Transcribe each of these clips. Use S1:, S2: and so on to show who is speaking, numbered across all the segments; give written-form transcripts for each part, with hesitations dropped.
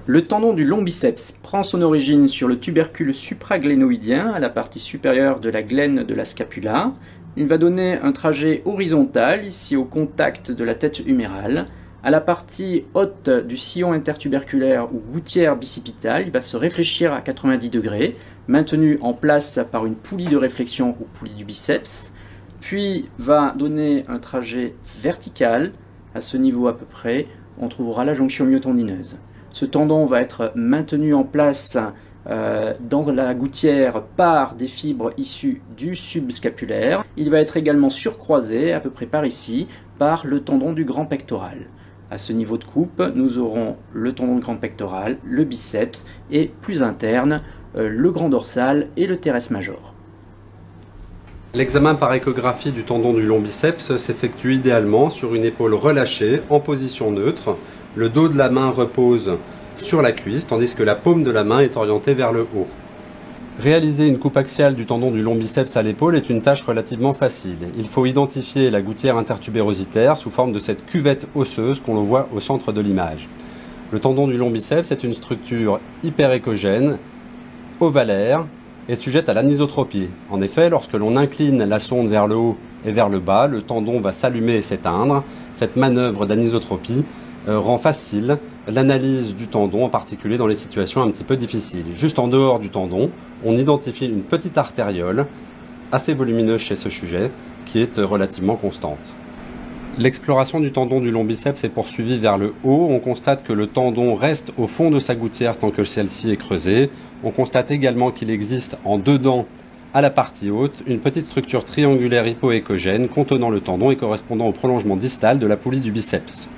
S1: Le tendon du long biceps prend son origine sur le tubercule supraglénoïdien à la partie supérieure de la glène de la scapula. Il va donner un trajet horizontal ici au contact de la tête humérale. À la partie haute du sillon intertuberculaire ou gouttière bicipitale, il va se réfléchir à 90 degrés, maintenu en place par une poulie de réflexion ou poulie du biceps, puis va donner un trajet vertical. À ce niveau à peu près, on trouvera la jonction myotendineuse. Ce tendon va être maintenu en place dans la gouttière par des fibres issues du subscapulaire. Il va être également surcroisé, à peu près par ici, par le tendon du grand pectoral. À ce niveau de coupe, nous aurons le tendon du grand pectoral, le biceps et, plus interne, le grand dorsal et le teres major.
S2: L'examen par échographie du tendon du long biceps s'effectue idéalement sur une épaule relâchée, en position neutre. Le dos de la main repose sur la cuisse, tandis que la paume de la main est orientée vers le haut. Réaliser une coupe axiale du tendon du long biceps à l'épaule est une tâche relativement facile. Il faut identifier la gouttière intertubérositaire sous forme de cette cuvette osseuse qu'on le voit au centre de l'image. Le tendon du long biceps est une structure hyperéchogène, ovalaire, est sujette à l'anisotropie. En effet, lorsque l'on incline la sonde vers le haut et vers le bas, le tendon va s'allumer et s'éteindre. Cette manœuvre d'anisotropie rend facile l'analyse du tendon, en particulier dans les situations un petit peu difficiles. Juste en dehors du tendon, on identifie une petite artériole assez volumineuse chez ce sujet, qui est relativement constante. L'exploration du tendon du long biceps est poursuivie vers le haut. On constate que le tendon reste au fond de sa gouttière tant que celle-ci est creusée. On constate également qu'il existe en dedans, à la partie haute, une petite structure triangulaire hypoéchogène contenant le tendon et correspondant au prolongement distal de la poulie du biceps.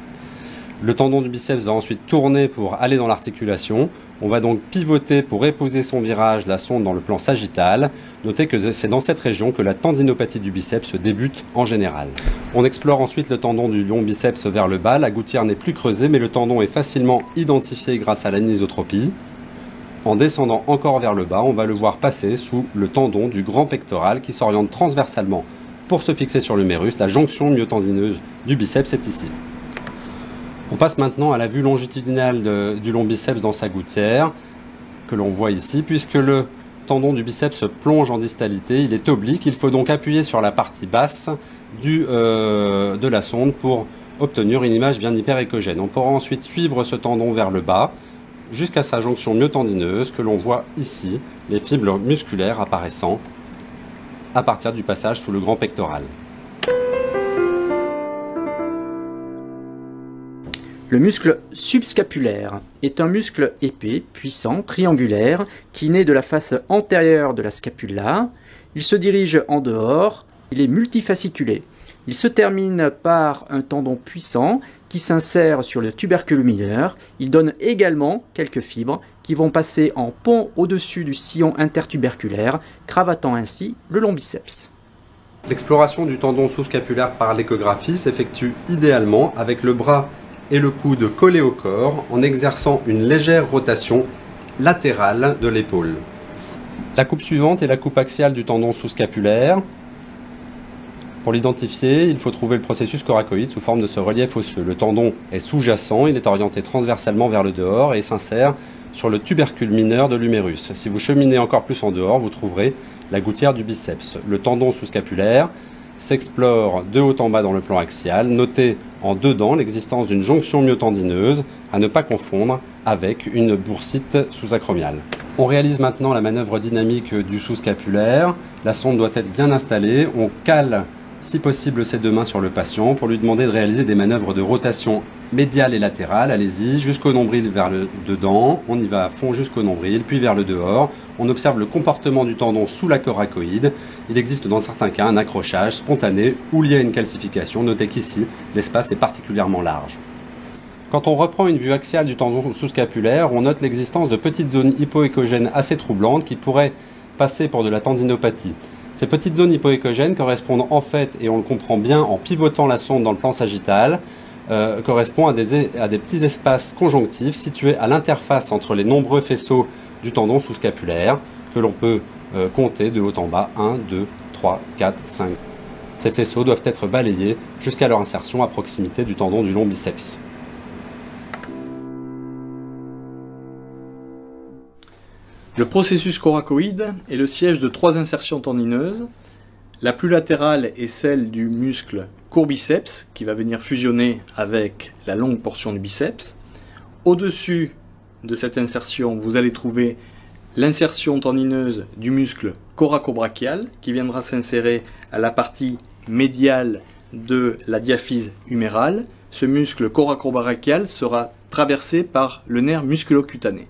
S2: Le tendon du biceps va ensuite tourner pour aller dans l'articulation. On va donc pivoter pour épouser son virage, la sonde dans le plan sagittal. Notez que c'est dans cette région que la tendinopathie du biceps débute en général. On explore ensuite le tendon du long biceps vers le bas. La gouttière n'est plus creusée, mais le tendon est facilement identifié grâce à l'anisotropie. En descendant encore vers le bas, on va le voir passer sous le tendon du grand pectoral qui s'oriente transversalement pour se fixer sur l'humérus. La jonction myotendineuse du biceps est ici. On passe maintenant à la vue longitudinale du long biceps dans sa gouttière, que l'on voit ici. Puisque le tendon du biceps plonge en distalité, il est oblique. Il faut donc appuyer sur la partie basse de la sonde pour obtenir une image bien hyperéchogène. On pourra ensuite suivre ce tendon vers le bas, jusqu'à sa jonction myotendineuse, que l'on voit ici, les fibres musculaires apparaissant à partir du passage sous le grand pectoral.
S1: Le muscle subscapulaire est un muscle épais, puissant, triangulaire, qui naît de la face antérieure de la scapula. Il se dirige en dehors, il est multifasciculé. Il se termine par un tendon puissant qui s'insère sur le tubercule mineur. Il donne également quelques fibres qui vont passer en pont au-dessus du sillon intertuberculaire, cravatant ainsi le long biceps.
S2: L'exploration du tendon sous-scapulaire par l'échographie s'effectue idéalement avec le bras et le coude collés au corps en exerçant une légère rotation latérale de l'épaule. La coupe suivante est la coupe axiale du tendon sous-scapulaire. Pour l'identifier, il faut trouver le processus coracoïde sous forme de ce relief osseux. Le tendon est sous-jacent, il est orienté transversalement vers le dehors et s'insère sur le tubercule mineur de l'humérus. Si vous cheminez encore plus en dehors, vous trouverez la gouttière du biceps. Le tendon sous-scapulaire s'explore de haut en bas dans le plan axial. Notez en dedans l'existence d'une jonction myotendineuse, à ne pas confondre avec une boursite sous-acromiale. On réalise maintenant la manœuvre dynamique du sous-scapulaire. La sonde doit être bien installée. On cale si possible ses deux mains sur le patient pour lui demander de réaliser des manœuvres de rotation médiale et latérale. Allez-y, jusqu'au nombril vers le dedans, on y va à fond jusqu'au nombril, puis vers le dehors. On observe le comportement du tendon sous la coracoïde. Il existe dans certains cas un accrochage spontané ou lié à une calcification. Notez qu'ici, l'espace est particulièrement large. Quand on reprend une vue axiale du tendon sous-scapulaire, on note l'existence de petites zones hypoéchogènes assez troublantes qui pourraient passer pour de la tendinopathie. Ces petites zones hypoéchogènes correspondent en fait, et on le comprend bien en pivotant la sonde dans le plan sagittal, correspond à des petits espaces conjonctifs situés à l'interface entre les nombreux faisceaux du tendon sous-scapulaire que l'on peut compter de haut en bas, 1, 2, 3, 4, 5. Ces faisceaux doivent être balayés jusqu'à leur insertion à proximité du tendon du long biceps.
S3: Le processus coracoïde est le siège de 3 insertions tendineuses. La plus latérale est celle du muscle courbiceps qui va venir fusionner avec la longue portion du biceps. Au-dessus de cette insertion, vous allez trouver l'insertion tendineuse du muscle coracobrachial qui viendra s'insérer à la partie médiale de la diaphyse humérale. Ce muscle coracobrachial sera traversé par le nerf musculocutané.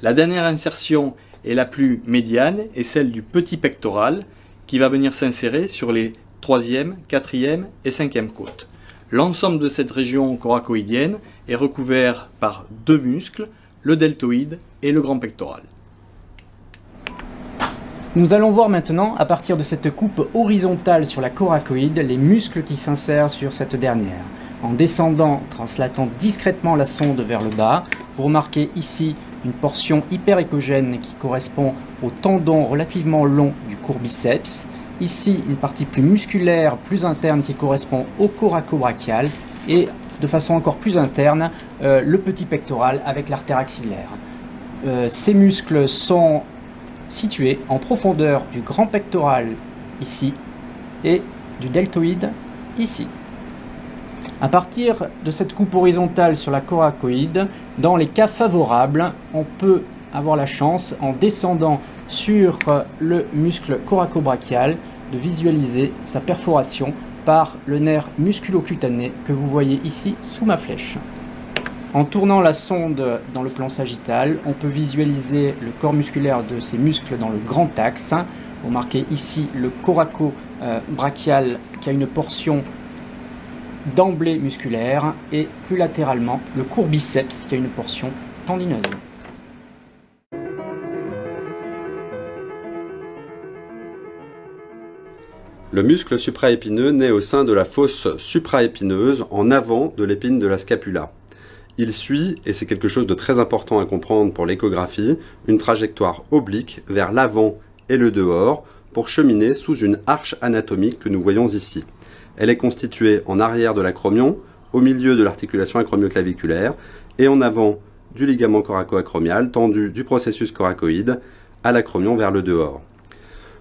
S3: La dernière insertion est la plus médiane et celle du petit pectoral qui va venir s'insérer sur les 3e, 4e et 5e côtes. L'ensemble de cette région coracoïdienne est recouvert par 2 muscles, le deltoïde et le grand pectoral.
S1: Nous allons voir maintenant, à partir de cette coupe horizontale sur la coracoïde, les muscles qui s'insèrent sur cette dernière. En descendant, translatant discrètement la sonde vers le bas, vous remarquez ici une portion hyperéchogène qui correspond au tendon relativement long du courbiceps. Ici, une partie plus musculaire, plus interne qui correspond au coracobrachial et de façon encore plus interne, le petit pectoral avec l'artère axillaire. Ces muscles sont situés en profondeur du grand pectoral ici et du deltoïde ici. À partir de cette coupe horizontale sur la coracoïde, dans les cas favorables, on peut avoir la chance, en descendant sur le muscle coracobrachial, de visualiser sa perforation par le nerf musculocutané que vous voyez ici sous ma flèche. En tournant la sonde dans le plan sagittal, on peut visualiser le corps musculaire de ces muscles dans le grand axe. Vous remarquez ici le coracobrachial qui a une portion d'emblée musculaire et plus latéralement le courbiceps qui a une portion tendineuse.
S2: Le muscle supraépineux naît au sein de la fosse supraépineuse en avant de l'épine de la scapula. Il suit, et c'est quelque chose de très important à comprendre pour l'échographie, une trajectoire oblique vers l'avant et le dehors pour cheminer sous une arche anatomique que nous voyons ici. Elle est constituée en arrière de l'acromion, au milieu de l'articulation acromioclaviculaire et en avant du ligament coraco-acromial tendu du processus coracoïde à l'acromion vers le dehors.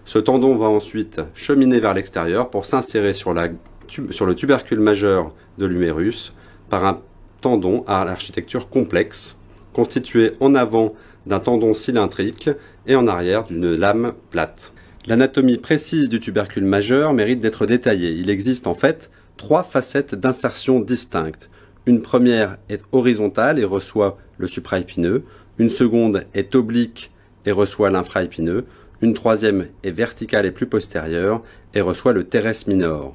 S2: Ce tendon va ensuite cheminer vers l'extérieur pour s'insérer sur le tubercule majeur de l'humérus par un tendon à l'architecture complexe, constitué en avant d'un tendon cylindrique et en arrière d'une lame plate. L'anatomie précise du tubercule majeur mérite d'être détaillée. Il existe en fait 3 facettes d'insertion distinctes. Une première est horizontale et reçoit le supraépineux. Une seconde est oblique et reçoit l'infraépineux. Une troisième est verticale et plus postérieure et reçoit le teres minor.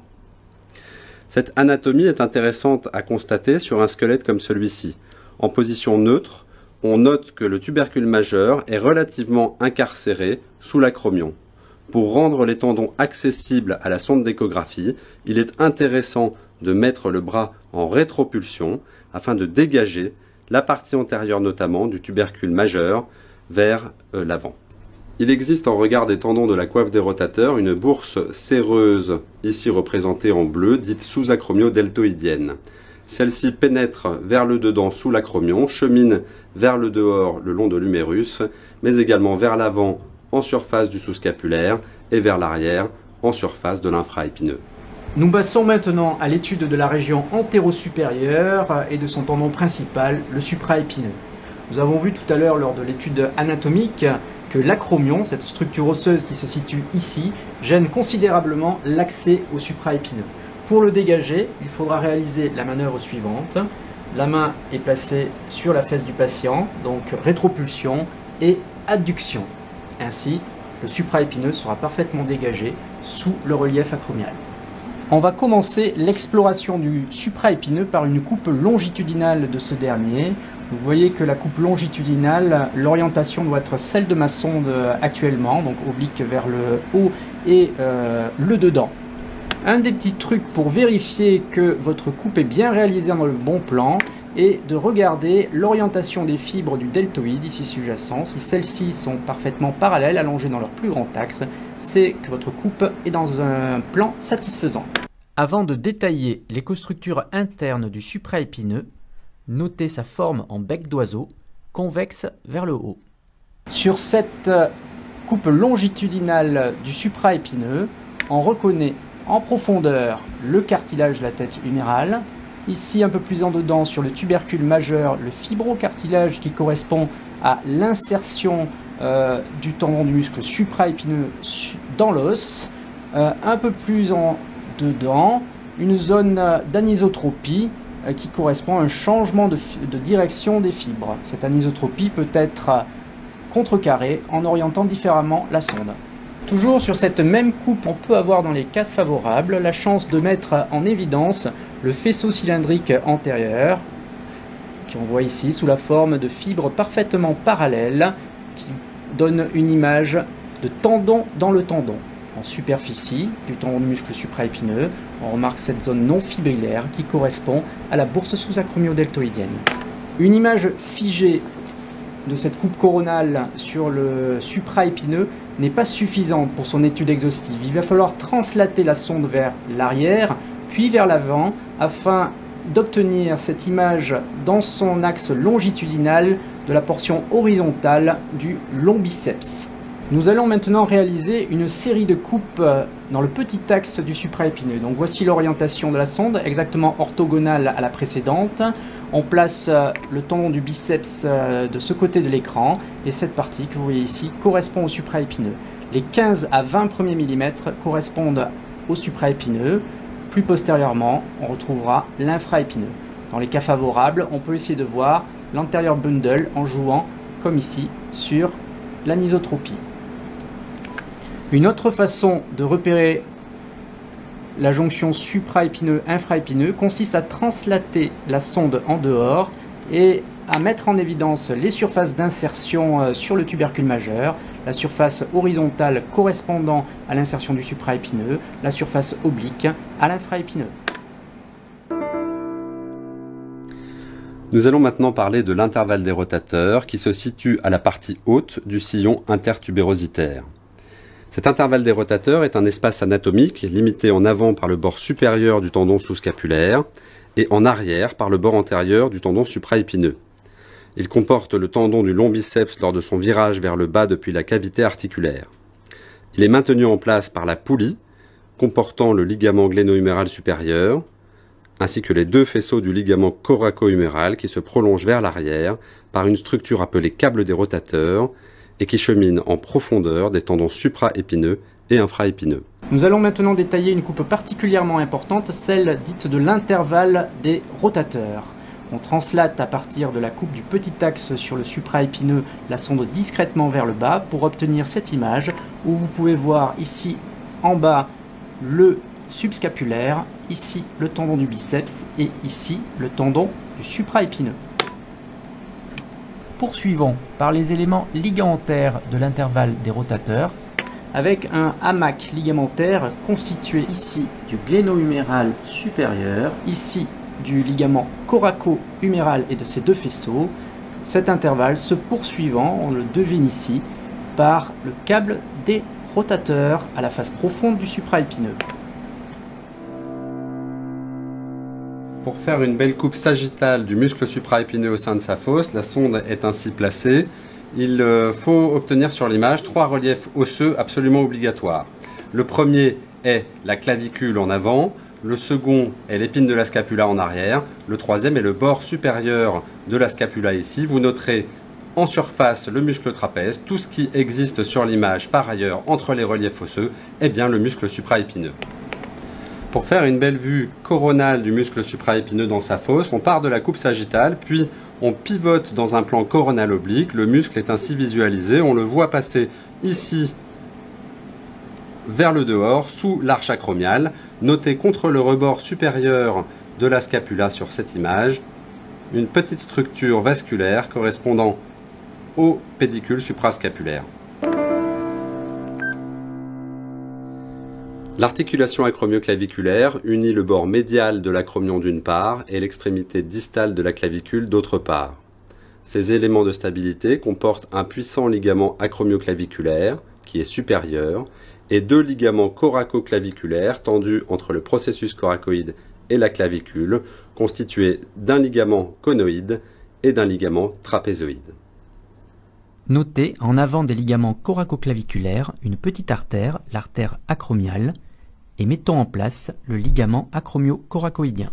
S2: Cette anatomie est intéressante à constater sur un squelette comme celui-ci. En position neutre, on note que le tubercule majeur est relativement incarcéré sous l'acromion. Pour rendre les tendons accessibles à la sonde d'échographie, il est intéressant de mettre le bras en rétropulsion afin de dégager la partie antérieure notamment du tubercule majeur vers l'avant. Il existe en regard des tendons de la coiffe des rotateurs une bourse séreuse, ici représentée en bleu, dite sous-acromio-deltoïdienne. Celle-ci pénètre vers le dedans sous l'acromion, chemine vers le dehors le long de l'humérus, mais également vers l'avant en surface du sous-scapulaire et vers l'arrière en surface de l'infraépineux.
S1: Nous passons maintenant à l'étude de la région antéro-supérieure et de son tendon principal, le supraépineux. Nous avons vu tout à l'heure lors de l'étude anatomique que l'acromion, cette structure osseuse qui se situe ici, gêne considérablement l'accès au supraépineux. Pour le dégager, il faudra réaliser la manœuvre suivante. La main est placée sur la fesse du patient, donc rétropulsion et adduction. Ainsi, le supraépineux sera parfaitement dégagé sous le relief acromial. On va commencer l'exploration du supraépineux par une coupe longitudinale de ce dernier. Vous voyez que la coupe longitudinale, l'orientation doit être celle de ma sonde actuellement, donc oblique vers le haut et le dedans. Un des petits trucs pour vérifier que votre coupe est bien réalisée dans le bon plan est de regarder l'orientation des fibres du deltoïde, ici sous-jacent. Si celles-ci sont parfaitement parallèles, allongées dans leur plus grand axe, c'est que votre coupe est dans un plan satisfaisant. Avant de détailler l'écostructure interne du supraépineux, notez sa forme en bec d'oiseau, convexe vers le haut. Sur cette coupe longitudinale du supraépineux, on reconnaît en profondeur le cartilage de la tête humérale. Ici, un peu plus en dedans, sur le tubercule majeur, le fibrocartilage qui correspond à l'insertion du tendon du muscle supraépineux dans l'os. Un peu plus en dedans, une zone d'anisotropie qui correspond à un changement de direction des fibres. Cette anisotropie peut être contrecarrée en orientant différemment la sonde. Toujours sur cette même coupe, on peut avoir dans les cas favorables la chance de mettre en évidence le faisceau cylindrique antérieur, qu'on voit ici sous la forme de fibres parfaitement parallèles, qui donne une image de tendon dans le tendon. En superficie du tendon du muscle supraépineux, on remarque cette zone non fibrillaire qui correspond à la bourse sous-acromio-deltoïdienne. Une image figée de cette coupe coronale sur le supraépineux n'est pas suffisante pour son étude exhaustive. Il va falloir translater la sonde vers l'arrière, puis vers l'avant, afin d'obtenir cette image dans son axe longitudinal de la portion horizontale du long biceps. Nous allons maintenant réaliser une série de coupes dans le petit axe du supraépineux. Donc voici l'orientation de la sonde, exactement orthogonale à la précédente. On place le tendon du biceps de ce côté de l'écran et cette partie que vous voyez ici correspond au supraépineux. Les 15 à 20 premiers millimètres correspondent au supraépineux. Plus postérieurement, on retrouvera l'infraépineux. Dans les cas favorables, on peut essayer de voir l'antérieur bundle en jouant, comme ici, sur l'anisotropie. Une autre façon de repérer la jonction supraépineux-infraépineux consiste à translater la sonde en dehors et à mettre en évidence les surfaces d'insertion sur le tubercule majeur, la surface horizontale correspondant à l'insertion du supraépineux, la surface oblique à l'infraépineux.
S2: Nous allons maintenant parler de l'intervalle des rotateurs qui se situe à la partie haute du sillon intertubérositaire. Cet intervalle des rotateurs est un espace anatomique limité en avant par le bord supérieur du tendon sous-scapulaire et en arrière par le bord antérieur du tendon supraépineux. Il comporte le tendon du long biceps lors de son virage vers le bas depuis la cavité articulaire. Il est maintenu en place par la poulie comportant le ligament gléno-huméral supérieur ainsi que les deux faisceaux du ligament coraco-huméral qui se prolongent vers l'arrière par une structure appelée câble des rotateurs et qui chemine en profondeur des tendons supraépineux et infraépineux.
S1: Nous allons maintenant détailler une coupe particulièrement importante, celle dite de l'intervalle des rotateurs. On translate à partir de la coupe du petit axe sur le supraépineux la sonde discrètement vers le bas pour obtenir cette image où vous pouvez voir ici en bas le subscapulaire, ici le tendon du biceps et ici le tendon du supraépineux. Poursuivons par les éléments ligamentaires de l'intervalle des rotateurs avec un hamac ligamentaire constitué ici du gléno-huméral supérieur, ici du ligament coraco-huméral et de ses deux faisceaux. Cet intervalle se poursuivant, on le devine ici, par le câble des rotateurs à la face profonde du supraépineux.
S2: Pour faire une belle coupe sagittale du muscle supraépineux au sein de sa fosse, la sonde est ainsi placée. Il faut obtenir sur l'image 3 reliefs osseux absolument obligatoires. Le premier est la clavicule en avant, le second est l'épine de la scapula en arrière, le troisième est le bord supérieur de la scapula ici. Vous noterez en surface le muscle trapèze. Tout ce qui existe sur l'image par ailleurs entre les reliefs osseux est bien le muscle supraépineux. Pour faire une belle vue coronale du muscle supraépineux dans sa fosse, on part de la coupe sagittale, puis on pivote dans un plan coronal oblique. Le muscle est ainsi visualisé. On le voit passer ici vers le dehors, sous l'arche acromiale. Notez contre le rebord supérieur de la scapula sur cette image une petite structure vasculaire correspondant au pédicule suprascapulaire. L'articulation acromioclaviculaire unit le bord médial de l'acromion d'une part et l'extrémité distale de la clavicule d'autre part. Ces éléments de stabilité comportent un puissant ligament acromioclaviculaire, qui est supérieur, et 2 ligaments coracoclaviculaires tendus entre le processus coracoïde et la clavicule, constitués d'un ligament conoïde et d'un ligament trapézoïde.
S4: Notez en avant des ligaments coracoclaviculaires une petite artère, l'artère acromiale, et mettons en place le ligament acromio-coracoïdien.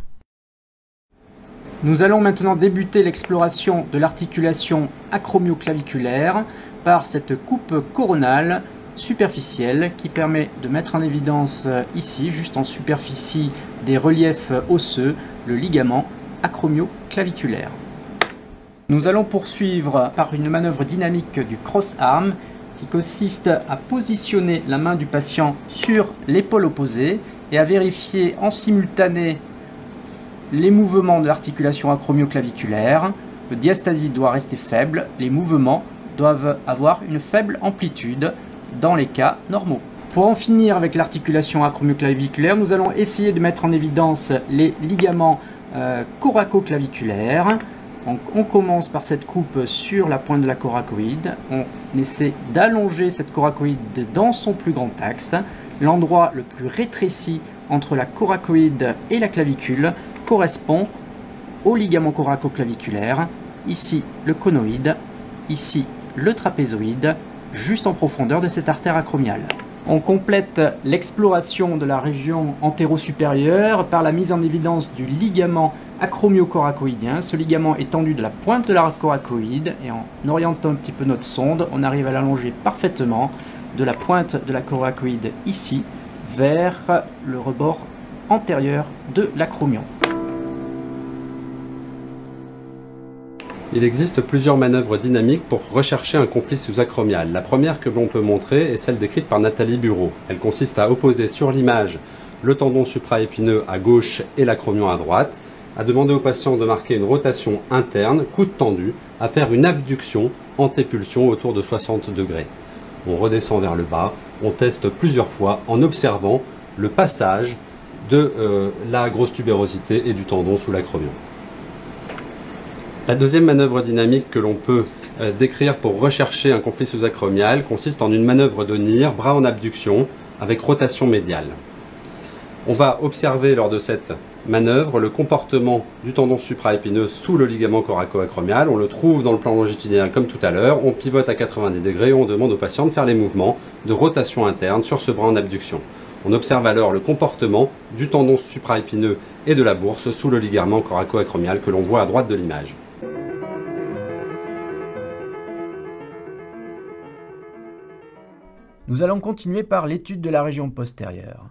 S1: Nous allons maintenant débuter l'exploration de l'articulation acromioclaviculaire par cette coupe coronale superficielle qui permet de mettre en évidence ici, juste en superficie des reliefs osseux, le ligament acromioclaviculaire. Nous allons poursuivre par une manœuvre dynamique du cross-arm qui consiste à positionner la main du patient sur l'épaule opposée et à vérifier en simultané les mouvements de l'articulation acromioclaviculaire. Le diastasie doit rester faible, les mouvements doivent avoir une faible amplitude dans les cas normaux. Pour en finir avec l'articulation acromioclaviculaire, nous allons essayer de mettre en évidence les ligaments coracoclaviculaires. Donc on commence par cette coupe sur la pointe de la coracoïde, on essaie d'allonger cette coracoïde dans son plus grand axe. L'endroit le plus rétréci entre la coracoïde et la clavicule correspond au ligament coracoclaviculaire. Ici le conoïde, ici le trapézoïde, juste en profondeur de cette artère acromiale. On complète l'exploration de la région antéro-supérieure par la mise en évidence du ligament acromio-coracoïdien. Ce ligament est tendu de la pointe de la coracoïde et en orientant un petit peu notre sonde, on arrive à l'allonger parfaitement de la pointe de la coracoïde ici vers le rebord antérieur de l'acromion.
S2: Il existe plusieurs manœuvres dynamiques pour rechercher un conflit sous-acromial. La première que l'on peut montrer est celle décrite par Nathalie Bureau. Elle consiste à opposer sur l'image le tendon supraépineux à gauche et l'acromion à droite, à demander au patient de marquer une rotation interne, coude tendu, à faire une abduction antépulsion autour de 60 degrés. On redescend vers le bas, on teste plusieurs fois en observant le passage de la grosse tubérosité et du tendon sous l'acromion. La deuxième manœuvre dynamique que l'on peut décrire pour rechercher un conflit sous-acromial consiste en une manœuvre de NIR, bras en abduction, avec rotation médiale. On va observer lors de cette manœuvre le comportement du tendon supraépineux sous le ligament coraco-acromial. On le trouve dans le plan longitudinal comme tout à l'heure. On pivote à 90 degrés et on demande au patient de faire les mouvements de rotation interne sur ce bras en abduction. On observe alors le comportement du tendon supraépineux et de la bourse sous le ligament coraco-acromial que l'on voit à droite de l'image.
S4: Nous allons continuer par l'étude de la région postérieure.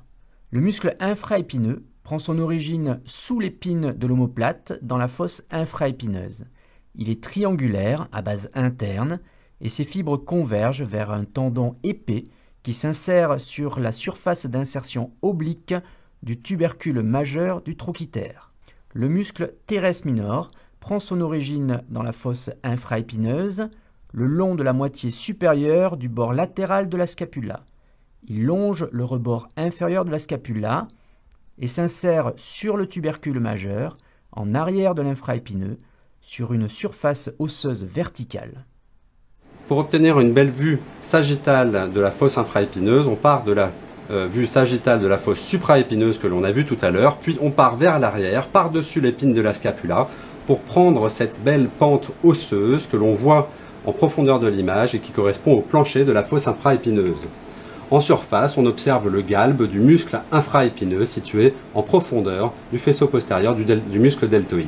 S4: Le muscle infraépineux prend son origine sous l'épine de l'omoplate dans la fosse infraépineuse. Il est triangulaire à base interne et ses fibres convergent vers un tendon épais qui s'insère sur la surface d'insertion oblique du tubercule majeur du trochiter. Le muscle teres minor prend son origine dans la fosse infraépineuse, le long de la moitié supérieure du bord latéral de la scapula. Il longe le rebord inférieur de la scapula et s'insère sur le tubercule majeur, en arrière de l'infraépineux, sur une surface osseuse verticale.
S2: Pour obtenir une belle vue sagittale de la fosse infraépineuse, on part de la vue sagittale de la fosse supraépineuse que l'on a vue tout à l'heure, puis on part vers l'arrière, par-dessus l'épine de la scapula, pour prendre cette belle pente osseuse que l'on voit en profondeur de l'image et qui correspond au plancher de la fosse infraépineuse. En surface, on observe le galbe du muscle infraépineux situé en profondeur du faisceau postérieur du muscle deltoïde.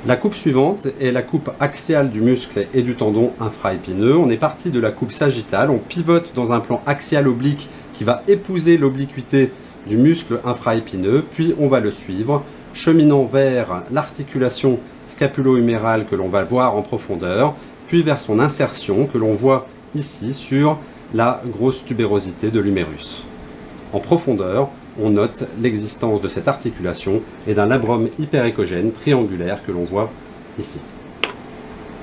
S2: La coupe suivante est la coupe axiale du muscle et du tendon infraépineux. On est parti de la coupe sagittale, on pivote dans un plan axial oblique qui va épouser l'obliquité du muscle infraépineux, puis on va le suivre, cheminant vers l'articulation scapulo-humérale que l'on va voir en profondeur, puis vers son insertion que l'on voit ici sur la grosse tubérosité de l'humérus. En profondeur, on note l'existence de cette articulation et d'un labrum hyperéchogène triangulaire que l'on voit ici.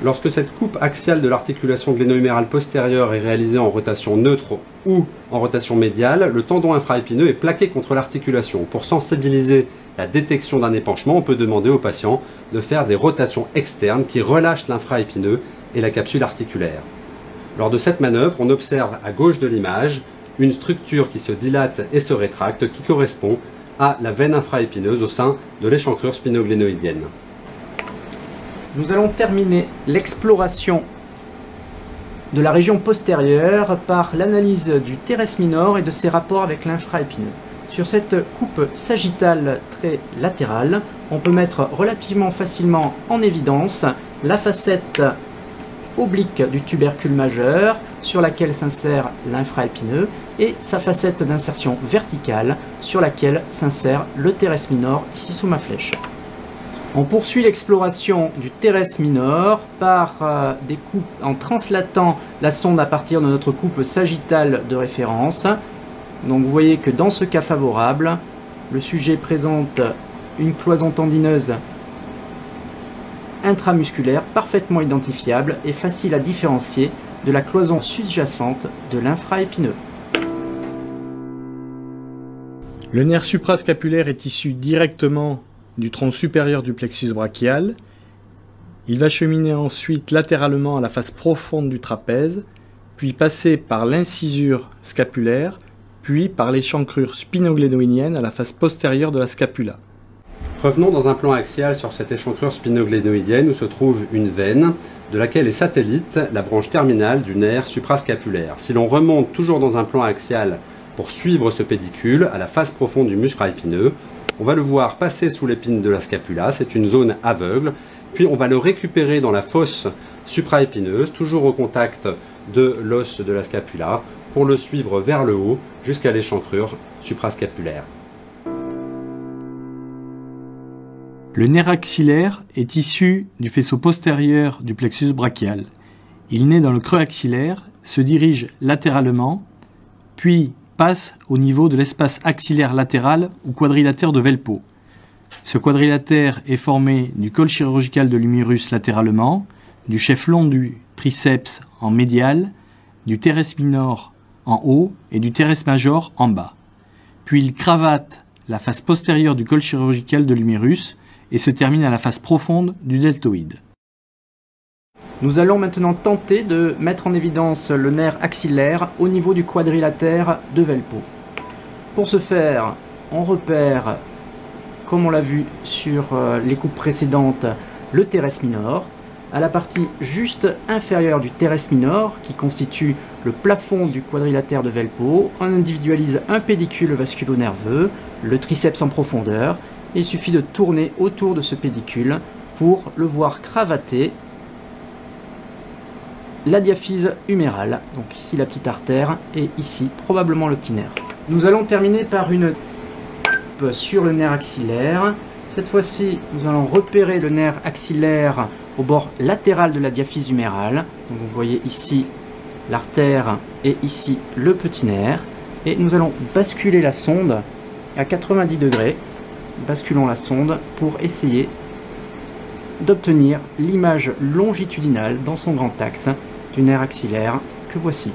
S2: Lorsque cette coupe axiale de l'articulation gléno-humérale postérieure est réalisée en rotation neutre ou en rotation médiale, le tendon infraépineux est plaqué contre l'articulation. Pour sensibiliser la détection d'un épanchement, on peut demander au patient de faire des rotations externes qui relâchent l'infraépineux et la capsule articulaire. Lors de cette manœuvre, on observe à gauche de l'image une structure qui se dilate et se rétracte qui correspond à la veine infraépineuse au sein de l'échancrure spinoglénoïdienne.
S1: Nous allons terminer l'exploration de la région postérieure par l'analyse du teres minor et de ses rapports avec l'infraépineux. Sur cette coupe sagittale très latérale, on peut mettre relativement facilement en évidence la facette oblique du tubercule majeur sur laquelle s'insère l'infraépineux et sa facette d'insertion verticale sur laquelle s'insère le teres minor, ici sous ma flèche. On poursuit l'exploration du teres minor par des coupes en translatant la sonde à partir de notre coupe sagittale de référence. Donc vous voyez que dans ce cas favorable, le sujet présente une cloison tendineuse intramusculaire parfaitement identifiable et facile à différencier de la cloison sous-jacente de l'infraépineux.
S3: Le nerf suprascapulaire est issu directement du tronc supérieur du plexus brachial. Il va cheminer ensuite latéralement à la face profonde du trapèze, puis passer par l'incisure scapulaire, puis par l'échancrure spinoglénoïdienne à la face postérieure de la scapula.
S2: Revenons dans un plan axial sur cette échancrure spinoglénoïdienne où se trouve une veine de laquelle est satellite la branche terminale du nerf suprascapulaire. Si l'on remonte toujours dans un plan axial pour suivre ce pédicule à la face profonde du muscle épineux, on va le voir passer sous l'épine de la scapula, c'est une zone aveugle, puis on va le récupérer dans la fosse supraépineuse, toujours au contact de l'os de la scapula, pour le suivre vers le haut jusqu'à l'échancrure suprascapulaire.
S3: Le nerf axillaire est issu du faisceau postérieur du plexus brachial. Il naît dans le creux axillaire, se dirige latéralement, puis passe au niveau de l'espace axillaire latéral ou quadrilatère de Velpeau. Ce quadrilatère est formé du col chirurgical de l'humérus latéralement, du chef long du triceps en médial, du teres minor en haut et du teres major en bas. Puis il cravate la face postérieure du col chirurgical de l'humérus et se termine à la face profonde du deltoïde.
S1: Nous allons maintenant tenter de mettre en évidence le nerf axillaire au niveau du quadrilatère de Velpeau. Pour ce faire, on repère, comme on l'a vu sur les coupes précédentes, le teres minor. À la partie juste inférieure du teres minor, qui constitue le plafond du quadrilatère de Velpeau, on individualise un pédicule vasculo-nerveux, le triceps en profondeur, et il suffit de tourner autour de ce pédicule pour le voir cravater la diaphyse humérale, donc ici la petite artère et ici probablement le petit nerf. Nous allons terminer par une coupe sur le nerf axillaire. Cette fois-ci, nous allons repérer le nerf axillaire au bord latéral de la diaphyse humérale. Donc vous voyez ici l'artère et ici le petit nerf. Et nous allons basculer la sonde à 90 degrés. Basculons la sonde pour essayer d'obtenir l'image longitudinale dans son grand axe du nerf axillaire que voici.